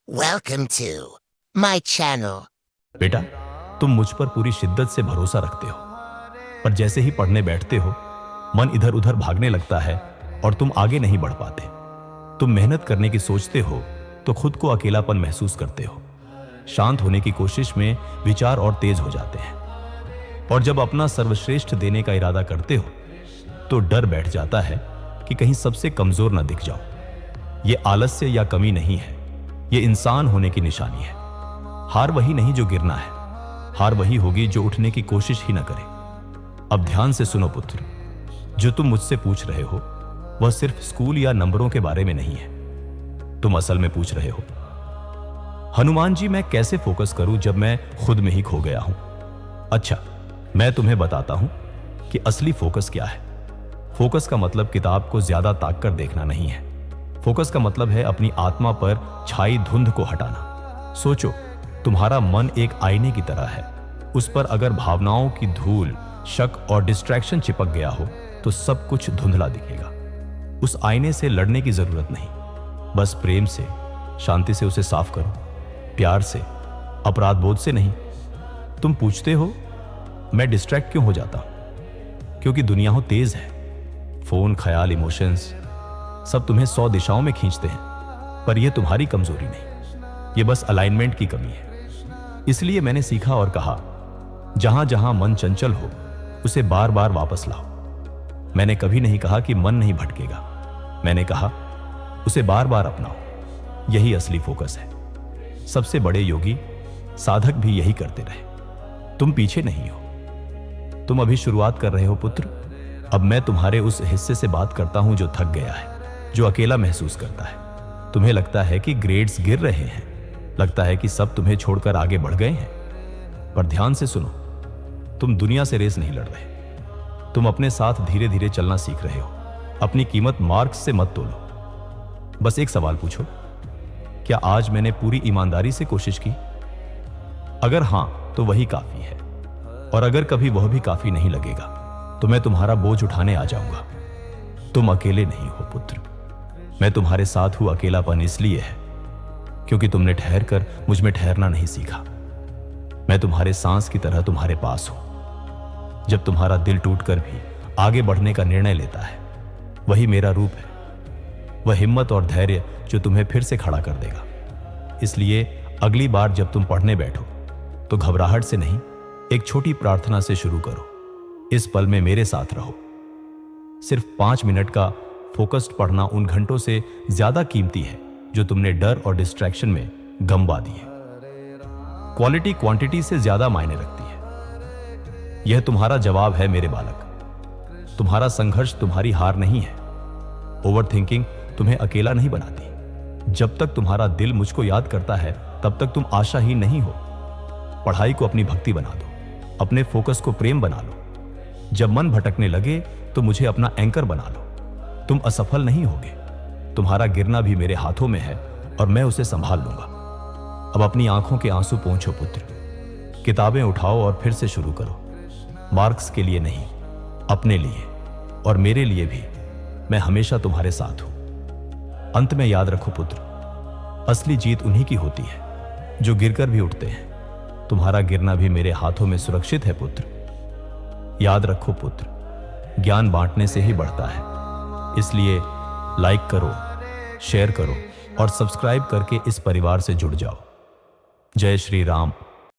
Welcome to my channel. बेटा, तुम मुझ पर पूरी शिद्दत से भरोसा रखते हो, पर जैसे ही पढ़ने बैठते हो मन इधर उधर भागने लगता है और तुम आगे नहीं बढ़ पाते। तुम मेहनत करने की सोचते हो तो खुद को अकेलापन महसूस करते हो। शांत होने की कोशिश में विचार और तेज हो जाते हैं, और जब अपना सर्वश्रेष्ठ देने का इरादा करते हो तो डर बैठ जाता है कि कहीं सबसे कमजोर न दिख जाओ। ये आलस्य या कमी नहीं है, ये इंसान होने की निशानी है। हार वही नहीं जो गिरना है, हार वही होगी जो उठने की कोशिश ही न करे। अब ध्यान से सुनो पुत्र, जो तुम मुझसे पूछ रहे हो वह सिर्फ स्कूल या नंबरों के बारे में नहीं है। तुम असल में पूछ रहे हो, हनुमान जी मैं कैसे फोकस करूं जब मैं खुद में ही खो गया हूं। अच्छा, मैं तुम्हें बताता हूं कि असली फोकस क्या है। फोकस का मतलब किताब को ज्यादा ताक कर देखना नहीं है। फोकस का मतलब है अपनी आत्मा पर छाई धुंध को हटाना। सोचो, तुम्हारा मन एक आईने की तरह है। उस पर अगर भावनाओं की धूल, शक और डिस्ट्रैक्शन चिपक गया हो तो सब कुछ धुंधला दिखेगा। उस आईने से लड़ने की जरूरत नहीं, बस प्रेम से, शांति से उसे साफ करो, प्यार से, अपराध बोध से नहीं। तुम पूछते हो मैं डिस्ट्रैक्ट क्यों हो जाता हूं? क्योंकि दुनिया हो तेज है। फोन, ख्याल, इमोशंस सब तुम्हें 100 दिशाओं में खींचते हैं, पर यह तुम्हारी कमजोरी नहीं, यह बस अलाइनमेंट की कमी है। इसलिए मैंने सीखा और कहा, जहां जहां मन चंचल हो उसे बार बार वापस लाओ। मैंने कभी नहीं कहा कि मन नहीं भटकेगा, मैंने कहा उसे बार बार अपनाओ। यही असली फोकस है। सबसे बड़े योगी, साधक भी यही करते रहे। तुम पीछे नहीं हो, तुम अभी शुरुआत कर रहे हो पुत्र। अब मैं तुम्हारे उस हिस्से से बात करता हूं जो थक गया है, जो अकेला महसूस करता है। तुम्हें लगता है कि ग्रेड्स गिर रहे हैं, लगता है कि सब तुम्हें छोड़कर आगे बढ़ गए हैं, पर ध्यान से सुनो, तुम दुनिया से रेस नहीं लड़ रहे। तुम अपने साथ धीरे धीरे चलना सीख रहे हो। अपनी कीमत मार्क्स से मत तोलो। बस एक सवाल पूछो, क्या आज मैंने पूरी ईमानदारी से कोशिश की? अगर हां तो वही काफी है, और अगर कभी वह भी काफी नहीं लगेगा तो मैं तुम्हारा बोझ उठाने आ जाऊंगा। तुम अकेले नहीं हो पुत्र, मैं तुम्हारे साथ हूं। अकेलापन इसलिए है क्योंकि तुमने ठहर कर मुझ में ठहरना नहीं सीखा। मैं तुम्हारे सांस की तरह तुम्हारे पास हूं। जब तुम्हारा दिल टूटकर भी आगे बढ़ने का निर्णय लेता है, वही मेरा रूप है, वह हिम्मत और धैर्य जो तुम्हें फिर से खड़ा कर देगा। इसलिए अगली बार जब तुम पढ़ने बैठो तो घबराहट से नहीं, एक छोटी प्रार्थना से शुरू करो। इस पल में मेरे साथ रहो। सिर्फ 5 मिनट का फोकस्ड पढ़ना उन घंटों से ज्यादा कीमती है जो तुमने डर और डिस्ट्रैक्शन में गंवा दिए। क्वालिटी क्वांटिटी से ज्यादा मायने रखती है। यह तुम्हारा जवाब है मेरे बालक। तुम्हारा संघर्ष तुम्हारी हार नहीं है। ओवरथिंकिंग तुम्हें अकेला नहीं बनाती। जब तक तुम्हारा दिल मुझको याद करता है तब तक तुम आशाहीन नहीं हो। पढ़ाई को अपनी भक्ति बना दो, अपने फोकस को प्रेम बना लो। जब मन भटकने लगे तो मुझे अपना एंकर बना लो। तुम असफल नहीं होगे। तुम्हारा गिरना भी मेरे हाथों में है और मैं उसे संभाल लूंगा। अब अपनी आंखों के आंसू पोंछो पुत्र, किताबें उठाओ और फिर से शुरू करो। मार्क्स के लिए नहीं, अपने लिए और मेरे लिए भी मैं हमेशा तुम्हारे साथ हूं। अंत में याद रखो पुत्र, असली जीत उन्हीं की होती है जो गिरकर भी उठते हैं। तुम्हारा गिरना भी मेरे हाथों में सुरक्षित है पुत्र। याद रखो पुत्र, ज्ञान बांटने से ही बढ़ता है। इसलिए लाइक करो, शेयर करो और सब्सक्राइब करके इस परिवार से जुड़ जाओ। जय श्री राम।